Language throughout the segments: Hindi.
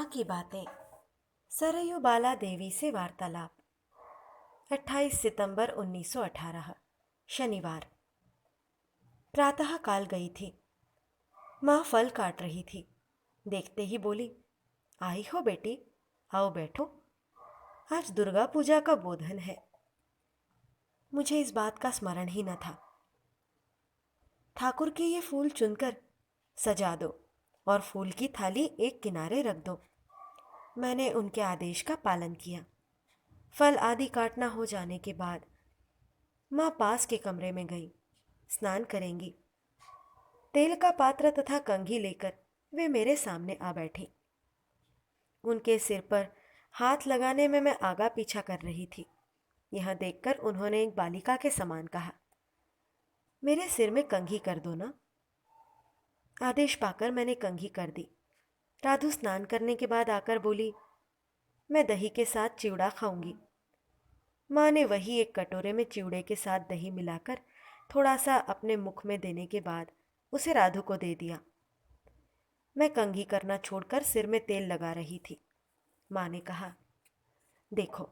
माँ की बातें। सरयू बाला देवी से वार्तालाप। 28 सितंबर 1918 शनिवार। प्रातः काल गई थी। माँ फल काट रही थी। देखते ही बोली, आई हो बेटी, आओ बैठो, आज दुर्गा पूजा का बोधन है। मुझे इस बात का स्मरण ही न था। ठाकुर के ये फूल चुनकर सजा दो और फूल की थाली एक किनारे रख दो। मैंने उनके आदेश का पालन किया। फल आदि काटना हो जाने के बाद माँ पास के कमरे में गई। स्नान करेंगी। तेल का पात्र तथा कंघी लेकर वे मेरे सामने आ बैठी। उनके सिर पर हाथ लगाने में मैं आगा पीछा कर रही थी। यह देखकर उन्होंने एक बालिका के समान कहा, मेरे सिर में कंघी कर दो ना। आदेश पाकर मैंने कंघी कर दी। राधु स्नान करने के बाद आकर बोली, मैं दही के साथ चिवड़ा खाऊंगी। माँ ने वही एक कटोरे में चिवड़े के साथ दही मिलाकर थोड़ा सा अपने मुख में देने के बाद उसे राधु को दे दिया। मैं कंघी करना छोड़कर सिर में तेल लगा रही थी। माँ ने कहा, देखो,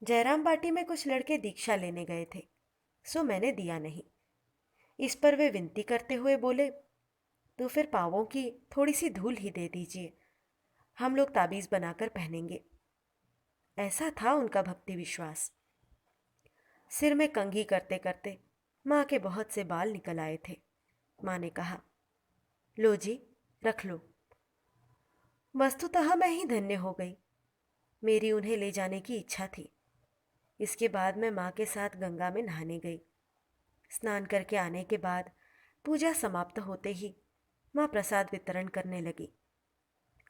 जयराम बाटी में कुछ लड़के दीक्षा लेने गए थे, सो मैंने दिया नहीं। इस पर वे विनती करते हुए बोले, तो फिर पाँवों की थोड़ी सी धूल ही दे दीजिए, हम लोग ताबीज़ बनाकर पहनेंगे। ऐसा था उनका भक्ति विश्वास। सिर में कंघी करते करते माँ के बहुत से बाल निकल आए थे। माँ ने कहा, लो जी, रख लो। वस्तुतः मैं ही धन्य हो गई। मेरी उन्हें ले जाने की इच्छा थी। इसके बाद मैं माँ के साथ गंगा में नहाने गई। स्नान करके आने के बाद पूजा समाप्त होते ही माँ प्रसाद वितरण करने लगी।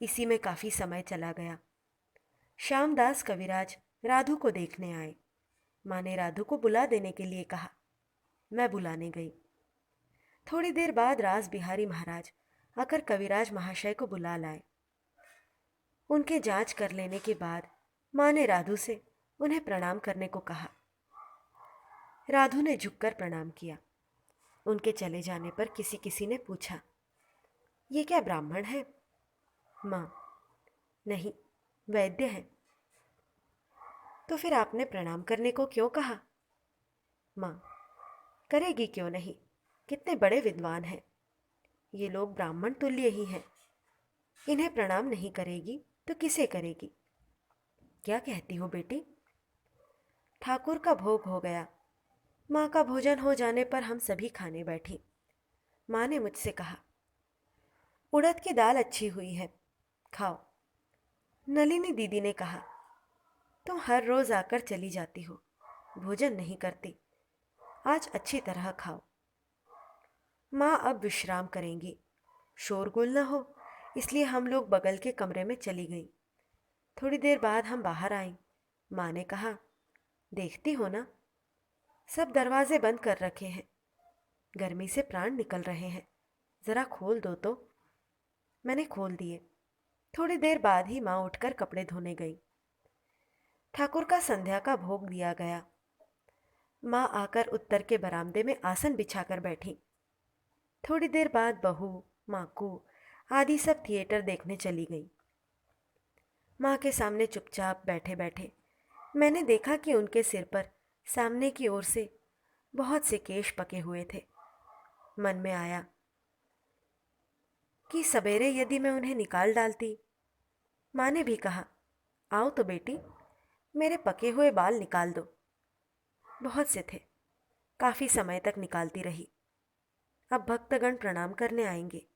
इसी में काफ़ी समय चला गया। श्यामदास कविराज राधु को देखने आए। माँ ने राधु को बुला देने के लिए कहा। मैं बुलाने गई। थोड़ी देर बाद रास बिहारी महाराज आकर कविराज महाशय को बुला लाए। उनके जांच कर लेने के बाद माँ ने राधु से उन्हें प्रणाम करने को कहा। राधु ने झुककर प्रणाम किया। उनके चले जाने पर किसी किसी ने पूछा, ये क्या ब्राह्मण है? माँ, नहीं, वैद्य है। तो फिर आपने प्रणाम करने को क्यों कहा? माँ, करेगी क्यों नहीं, कितने बड़े विद्वान हैं। ये लोग ब्राह्मण तुल्य ही हैं। इन्हें प्रणाम नहीं करेगी तो किसे करेगी? क्या कहती हो बेटी? ठाकुर का भोग हो गया। माँ का भोजन हो जाने पर हम सभी खाने बैठी। माँ ने मुझसे कहा, उड़द की दाल अच्छी हुई है, खाओ। नलिनी दीदी ने कहा, तुम हर रोज आकर चली जाती हो, भोजन नहीं करती, आज अच्छी तरह खाओ। माँ अब विश्राम करेंगी, शोरगुल न हो, इसलिए हम लोग बगल के कमरे में चली गई। थोड़ी देर बाद हम बाहर आए। माँ ने कहा, देखती हो ना, सब दरवाजे बंद कर रखे हैं, गर्मी से प्राण निकल रहे हैं, जरा खोल दो तो। मैंने खोल दिए। थोड़ी देर बाद ही माँ उठकर कपड़े धोने गई। ठाकुर का संध्या का भोग दिया गया। माँ आकर उत्तर के बरामदे में आसन बिछाकर बैठी। थोड़ी देर बाद बहू, माकू आदि सब थिएटर देखने चली गई। माँ के सामने चुपचाप बैठे बैठे मैंने देखा कि उनके सिर पर सामने की ओर से बहुत से केश पके हुए थे। मन में आया कि सवेरे यदि मैं उन्हें निकाल डालती। माँ ने भी कहा, आओ तो बेटी, मेरे पके हुए बाल निकाल दो। बहुत से थे, काफ़ी समय तक निकालती रही। अब भक्तगण प्रणाम करने आएंगे।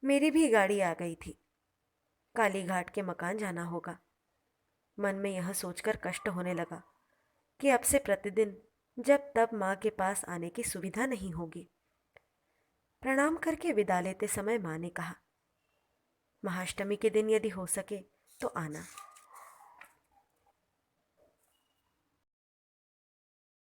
मेरी भी गाड़ी आ गई थी। काली घाट के मकान जाना होगा। मन में यह सोचकर कष्ट होने लगा कि अब से प्रतिदिन जब तब माँ के पास आने की सुविधा नहीं होगी। प्रणाम करके विदा लेते समय माँ ने कहा, महाअष्टमी के दिन यदि हो सके तो आना।